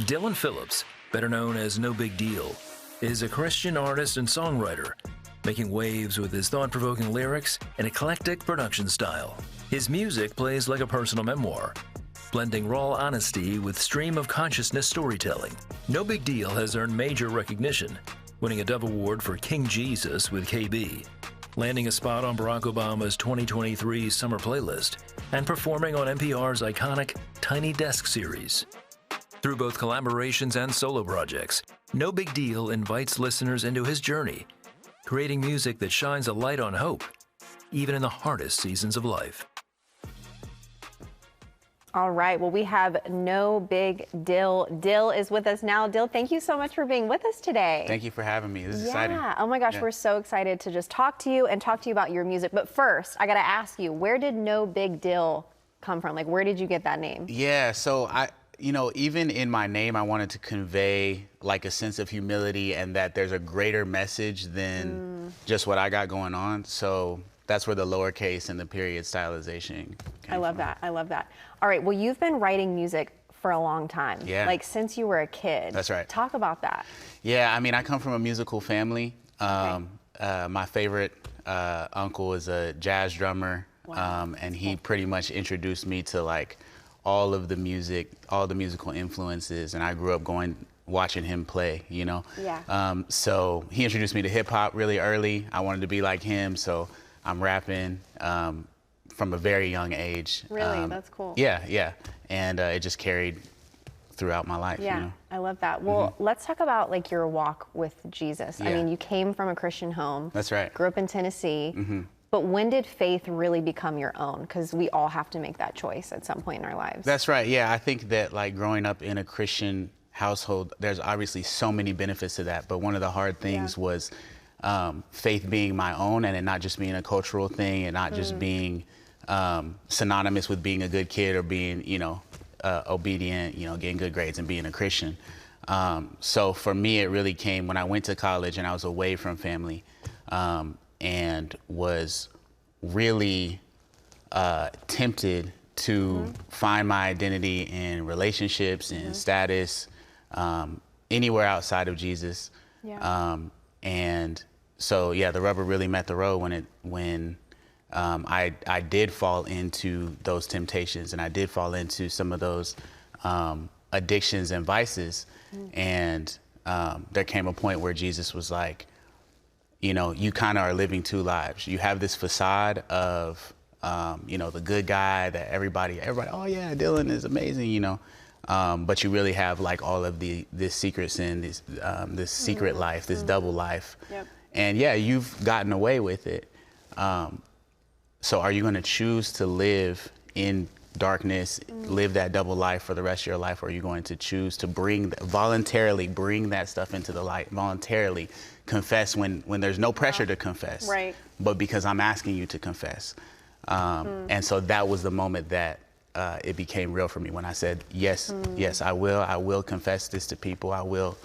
Dylan Phillips, better known as No Big Deal, is a Christian artist and songwriter, making waves with his thought-provoking lyrics and eclectic production style. His music plays like a personal memoir, blending raw honesty with stream-of-consciousness storytelling. No Big Deal has earned major recognition, winning a Dove Award for King Jesus with KB, landing a spot on Barack Obama's 2023 Summer Playlist, and performing on NPR's iconic Tiny Desk series. Through both collaborations and solo projects, No Big Deal invites listeners into his journey, creating music that shines a light on hope, even in the hardest seasons of life. All right, well, we have No Big Dill. Dill is with us now. Dill, thank you so much for being with us today. Thank you for having me. This is exciting. Yeah, oh my gosh, we're so excited to just talk to you and talk to you about your music. But first, I gotta ask you, where did No Big Dill come from? Like, where did you get that name? Yeah, so even in my name, I wanted to convey like a sense of humility and that there's a greater message than just what I got going on. So that's where the lowercase and the period stylization came I love that. I love that. All right. Well, you've been writing music for a long time. Yeah. Like since you were a kid. That's right. Talk about that. Yeah. I mean, I come from a musical family. Okay. My favorite uncle is a jazz drummer. Wow. And he pretty much introduced me to like all of the music, all the musical influences. And I grew up watching him play, you know? Yeah. So he introduced me to hip hop really early. I wanted to be like him. So I'm rapping from a very young age. Really? That's cool. Yeah, yeah. And it just carried throughout my life. Yeah, you know? I love that. Well, let's talk about like your walk with Jesus. Yeah. I mean, you came from a Christian home. That's right. Grew up in Tennessee. But when did faith really become your own? Because we all have to make that choice at some point in our lives. That's right. Yeah, I think that like growing up in a Christian household, there's obviously so many benefits to that. But one of the hard things was faith being my own and it not just being a cultural thing and not just being synonymous with being a good kid or being, obedient, getting good grades and being a Christian. So for me, it really came when I went to college and I was away from family and was really tempted to find my identity in relationships and status anywhere outside of Jesus. Yeah. And so, yeah, the rubber really met the road when I did fall into those temptations and I did fall into some of those addictions and vices. And there came a point where Jesus was like, you kind of are living two lives. You have this facade of, the good guy that everybody, oh yeah, Dylan is amazing, but you really have like all of this secret sin, this secret life, this double life. Yep. And yeah, you've gotten away with it. So are you going to choose to live in darkness, live that double life for the rest of your life, or are you going to choose to voluntarily bring that stuff into the light, voluntarily confess when there's no pressure to confess, right? But because I'm asking you to confess. And so that was the moment that it became real for me when I said, yes, I will confess this to people. I will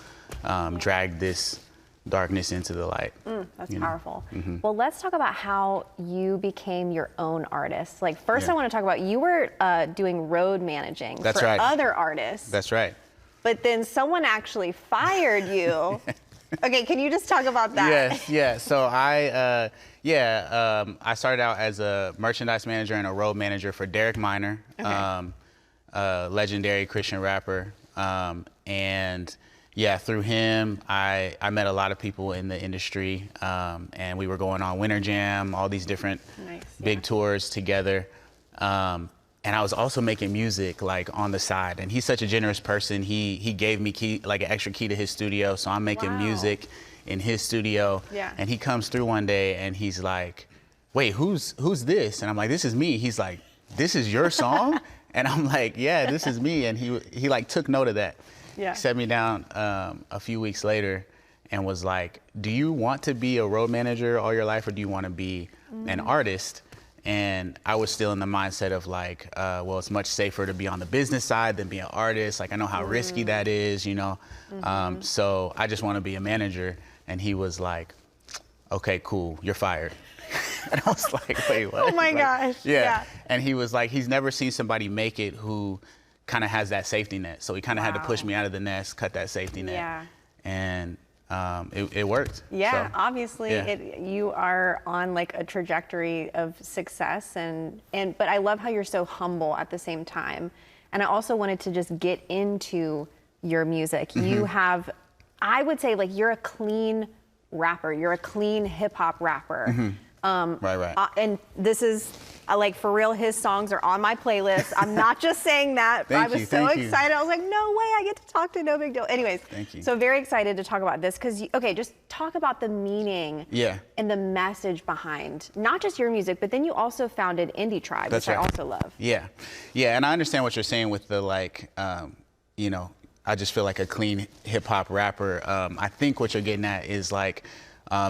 drag this darkness into the light. That's powerful. Well, let's talk about how you became your own artist. Like first I want to talk about, you were doing road managing for other artists. That's right. But then someone actually fired you. Okay, can you just talk about that? Yes, yeah. So I started out as a merchandise manager and a road manager for Derek Minor, a legendary Christian rapper. And yeah, through him, I met a lot of people in the industry, and we were going on Winter Jam, all these different big tours together. And I was also making music like on the side. And he's such a generous person. He gave me an extra key to his studio, so I'm making music in his studio. Yeah. And he comes through one day and he's like, "Wait, who's this?" And I'm like, "This is me." He's like, "This is your song?" And I'm like, "Yeah, this is me." And he like took note of that. Yeah. He set me down a few weeks later and was like, "Do you want to be a road manager all your life, or do you want to be an artist?" And I was still in the mindset of like, well, it's much safer to be on the business side than be an artist. Like, I know how risky that is, so I just want to be a manager. And he was like, "Okay, cool, you're fired." And I was like, "Wait, what?" Oh my gosh. Yeah. And he was like, he's never seen somebody make it who kind of has that safety net. So he kind of had to push me out of the nest, cut that safety net. Yeah. And it worked. Yeah, so, obviously you are on like a trajectory of success, but I love how you're so humble at the same time. And I also wanted to just get into your music. You have, I would say, like, you're a clean rapper. You're a clean hip hop rapper. Right. And this is, like, for real, his songs are on my playlist. I'm not just saying that. I was so excited. I was like, no way, I get to talk to No Big Deal. Anyways, thank you. So very excited to talk about this because, okay, just talk about the meaning and the message behind not just your music, but then you also founded Indie Tribe, which I also love. Yeah, and I understand what you're saying with the, like, you know, I just feel like a clean hip hop rapper. I think what you're getting at is like,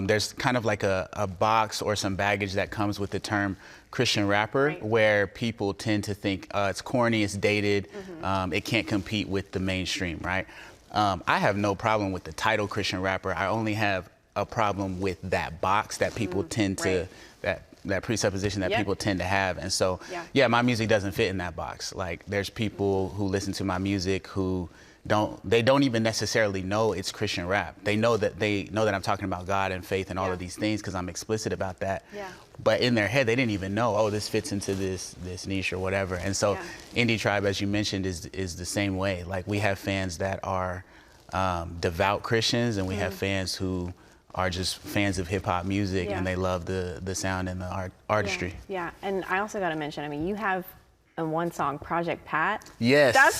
there's kind of like a box or some baggage that comes with the term Christian rapper, where people tend to think it's corny, it's dated, it can't compete with the mainstream, right? I have no problem with the title Christian rapper. I only have a problem with that box that people tend to, that presupposition that people tend to have. And so, my music doesn't fit in that box. Like, there's people who listen to my music who don't even necessarily know it's Christian rap. They know that I'm talking about God and faith and all of these things because I'm explicit about that. But in their head, they didn't even know, oh, this fits into this niche or whatever. And so Indie Tribe, as you mentioned, is the same way. Like, we have fans that are devout Christians, and we have fans who are just fans of hip hop music, and they love the sound and the artistry. Yeah, and I also got to mention, I mean, you have in one song, Project Pat. Yes. That's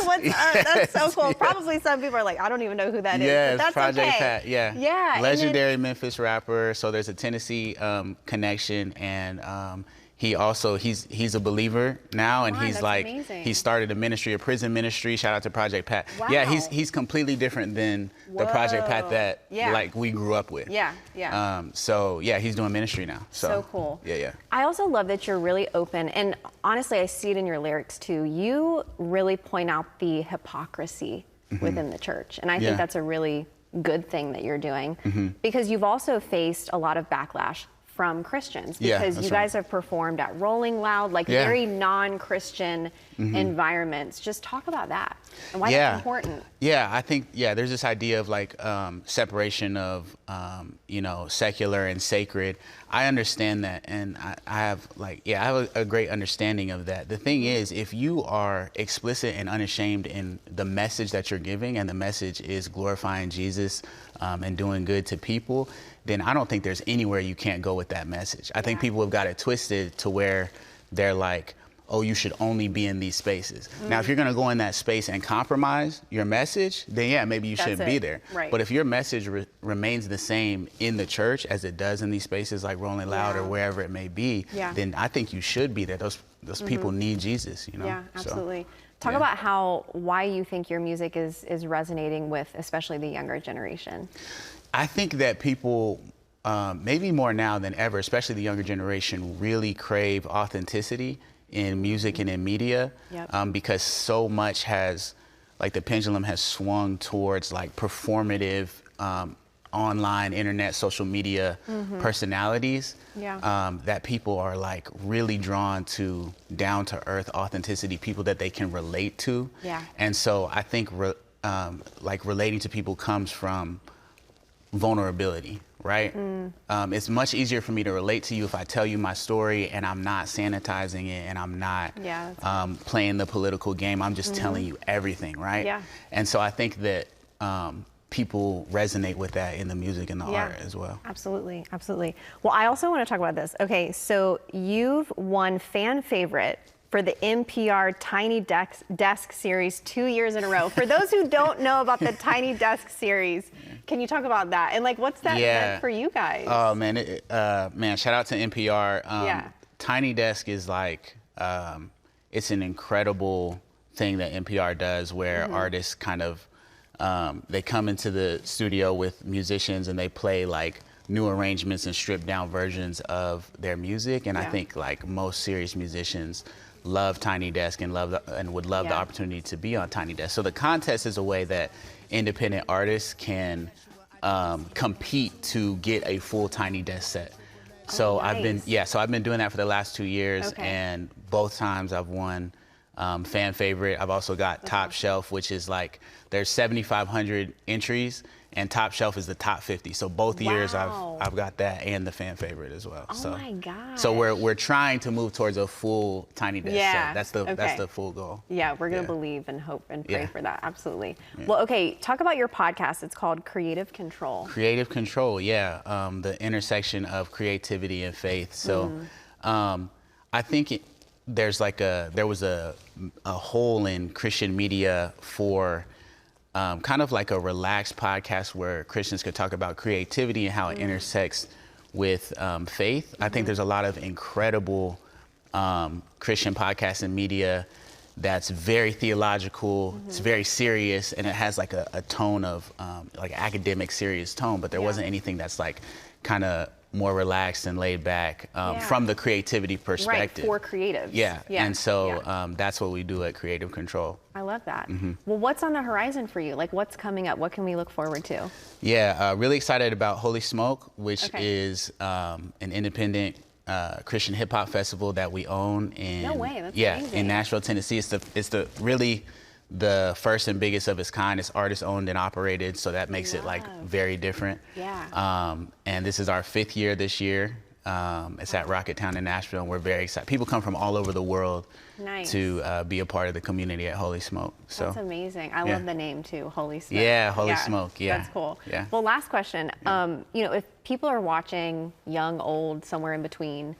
so cool. Probably some people are like, I don't even know who that is. Yes, but that's Project okay. Pat, Yeah, legendary Memphis rapper. So there's a Tennessee connection, and he's a believer now, and he's like, amazing. He started a ministry, a prison ministry. Shout out to Project Pat. Wow. Yeah, he's completely different than the Project Pat that like we grew up with. So yeah, he's doing ministry now. So cool. Yeah. I also love that you're really open, and honestly, I see it in your lyrics too. You really point out the hypocrisy within the church, and I think that's a really good thing that you're doing because you've also faced a lot of backlash from Christians because you guys have performed at Rolling Loud, like very non-Christian environments. Just talk about that and why that's important. Yeah, I think, there's this idea of like separation of, secular and sacred. I understand that, and I have a great understanding of that. The thing is, if you are explicit and unashamed in the message that you're giving, and the message is glorifying Jesus and doing good to people, then I don't think there's anywhere you can't go with that message. I think people have got it twisted to where they're like, oh, you should only be in these spaces. Now, if you're gonna go in that space and compromise your message, then maybe you shouldn't be there. But if your message remains the same in the church as it does in these spaces like Rolling Loud or wherever it may be, then I think you should be there. Those people need Jesus, you know? Yeah, absolutely. Talk about why you think your music is resonating with especially the younger generation. I think that people, maybe more now than ever, especially the younger generation, really crave authenticity in music and in media because so much the pendulum has swung towards like performative online, internet, social media personalities that people are like really drawn to down-to-earth authenticity, people that they can relate to. And so I think like relating to people comes from vulnerability, right? It's much easier for me to relate to you if I tell you my story and I'm not sanitizing it and I'm not playing the political game. I'm just telling you everything, right? And so I think that people resonate with that in the music and the art as well. Absolutely, absolutely. Well, I also want to talk about this. Okay, so you've won fan favorite for the NPR Tiny Desk series 2 years in a row. For those who don't know about the Tiny Desk series, can you talk about that? And like, what's that meant for you guys? Oh man, shout out to NPR. Tiny Desk is like, it's an incredible thing that NPR does where artists kind of, they come into the studio with musicians and they play like new arrangements and stripped down versions of their music. And I think like most serious musicians love Tiny Desk and would love the opportunity to be on Tiny Desk. So the contest is a way that independent artists can compete to get a full Tiny Desk set. So I've been doing that for the last 2 years, and both times I've won fan favorite. I've also got top shelf, which is like there's 7,500 entries, and top shelf is the top 50. So both years I've got that and the fan favorite as well. Oh my God. So we're trying to move towards a full Tiny Desk set. That's the full goal. Yeah, we're gonna believe and hope and pray for that. Absolutely. Yeah. Well, okay, talk about your podcast. It's called Creative Control. Creative Control, the intersection of creativity and faith. So I think there was a hole in Christian media for kind of like a relaxed podcast where Christians could talk about creativity and how it intersects with faith. I think there's a lot of incredible Christian podcasts and media that's very theological, it's very serious, and it has like a tone of like academic, serious tone, but there wasn't anything that's like kind of more relaxed and laid back from the creativity perspective. Right, for creatives. Yeah. And so that's what we do at Creative Control. I love that. Well, what's on the horizon for you? Like, what's coming up? What can we look forward to? Yeah, really excited about Holy Smoke, which is an independent Christian hip hop festival that we own in No way, that's amazing. In Nashville, Tennessee. It's the really the first and biggest of its kind. It's artist owned and operated, so that makes it like very different. Yeah. And this is our 5th year this year. It's at Rocketown in Nashville, and we're very excited. People come from all over the world to be a part of the community at Holy Smoke. So that's amazing. I love the name too, Holy Smoke. Yeah, Holy Smoke. Yeah, that's cool. Yeah. Well, last question. You know, if people are watching, young, old, somewhere in between,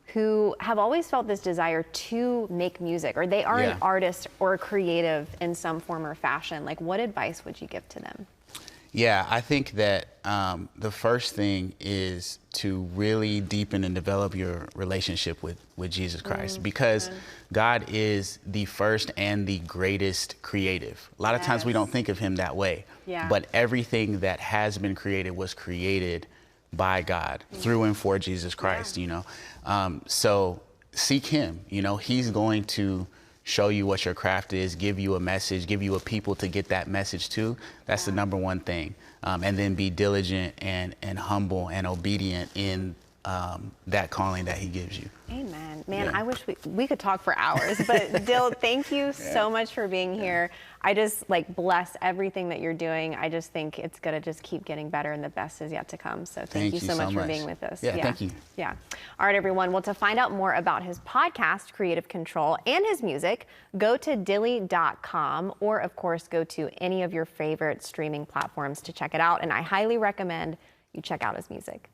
who have always felt this desire to make music, or they are an artist or a creative in some form or fashion, like what advice would you give to them? Yeah, I think that the first thing is to really deepen and develop your relationship with Jesus Christ, because God is the first and the greatest creative. A lot of times we don't think of him that way, but everything that has been created was created by God through and for Jesus Christ, you know. So seek him, you know, he's going to show you what your craft is, give you a message, give you a people to get that message to. That's the number one thing. And then be diligent and humble and obedient in that calling that he gives you. Amen. Man, I wish we could talk for hours, but Dill, thank you so much for being here. I just like bless everything that you're doing. I just think it's gonna just keep getting better and the best is yet to come. So thank you so much for being with us. Yeah, thank you. Yeah. All right, everyone. Well, to find out more about his podcast, Creative Control, and his music, go to dilly.com, or of course, go to any of your favorite streaming platforms to check it out. And I highly recommend you check out his music.